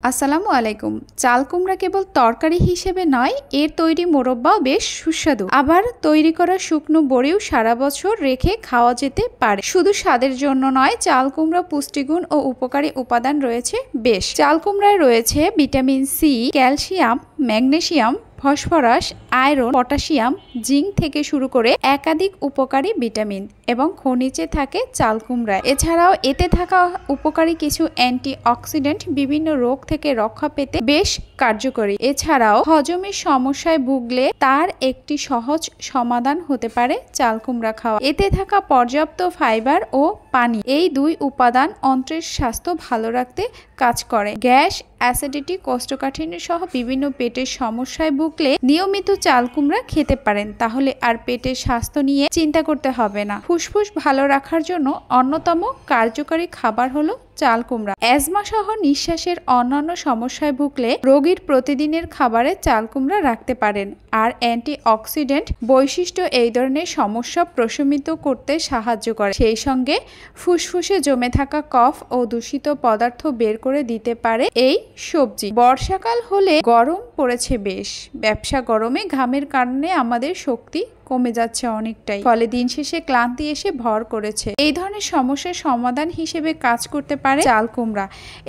আসসালামু আলাইকুম। চাল কুমড়া কেবল তরকারি হিসেবে নয়, এর তৈরি মোরব্বাও বেশ সুস্বাদু। আবার তৈরি করা শুকনো বড়িও সারা বছর রেখে খাওয়া যেতে পারে। শুধু স্বাদের জন্য নয়, চাল কুমড়া পুষ্টিগুণ ও উপকারী উপাদান রয়েছে বেশ। চাল কুমড়ায় রয়েছে vitamin C, calcium, magnesium, phosphorus, iron, potassium, zinc থেকে শুরু করে একাধিক উপকারী ভিটামিন এবং খনিজে থাকে চাল কুমড়ায়। এছাড়াও এতে থাকা উপকারী কিছু অ্যান্টিঅক্সিডেন্ট বিভিন্ন রোগ থেকে রক্ষা পেতে বেশ কার্যকরী। এছাড়াও হজমের সমস্যায় ভুগলে তার একটি সহজ সমাধান হতে পারে চাল কুমড়া খাওয়া। এতে থাকা পর্যাপ্ত ফাইবার ও পানি, এই দুই উপাদান অন্ত্রের স্বাস্থ্য ভালো রাখতে কাজ করে। গ্যাস, অ্যাসিডিটি, কোষ্ঠকাঠিন্য সহ বিভিন্ন পেটের সমস্যায় ভুগলে নিয়মিত চাল কুমড়া খেতে পারেন, তাহলে আর পেটের স্বাস্থ্য নিয়ে চিন্তা করতে হবে না। ফুসফুস ভালো রাখার জন্য অন্যতম কার্যকরী খাবার হলো চাল কুমড়া। অ্যাজমা সহ নিঃশ্বাসের অন্যান্য সমস্যায় ভুগলে রোগীর প্রতিদিনের খাবারে চাল কুমড়া রাখতে পারেন। আর অ্যান্টিঅক্সিডেন্ট বৈশিষ্ট্য এই ধরনের সমস্যা প্রশমিত করতে সাহায্য করে। সেই সঙ্গে ফুসফুসে জমে থাকা কফ ও দূষিত পদার্থ বের করে দিতে পারে এই সবজি। বর্ষাকাল হলে গরম পড়েছে বেশ। ব্যবসা গরমে ঘামের কারণে আমাদের শক্তি কমে যাচ্ছে অনেকটাই, ফলে দিন শেষে ক্লান্তি এসে ভর করেছে। এই ধরনের সমস্যার সমাধান হিসেবে কাজ করতে পারে চাল কুমড়া।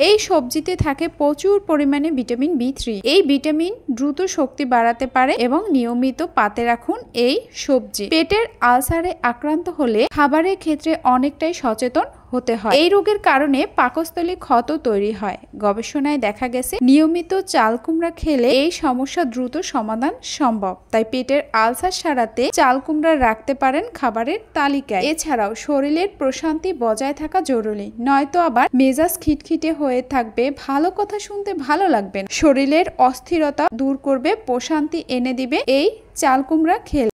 এই সবজিতে থাকে প্রচুর পরিমাণে ভিটামিন বি3। এই ভিটামিন দ্রুত শক্তি বাড়াতে পারে এবং নিয়মিত পাতে রাখুন এই সবজি। পেটের আলসারে আক্রান্ত হলে খাবারের ক্ষেত্রে অনেকটাই সচেতন হতে হয়। এই রোগের কারণে পাকস্থলী ক্ষত তৈরি হয়। গবেষণায় দেখা গেছে নিয়মিত চাল কুমড়া খেলে এই সমস্যা দ্রুত সমাধান সম্ভব। তাই পেটের আলসার সারাতে চাল কুমড়া রাখতে পারেন খাবারের তালিকায়। এছাড়াও শরীরের প্রশান্তি বজায় থাকা জরুরি, নয়তো আবার মেজাজ খিটখিটে হয়ে থাকবে, ভালো কথা শুনতে ভালো লাগবে না। শরীরের অস্থিরতা দূর করবে, প্রশান্তি এনে দিবে এই চাল কুমড়া খেলে।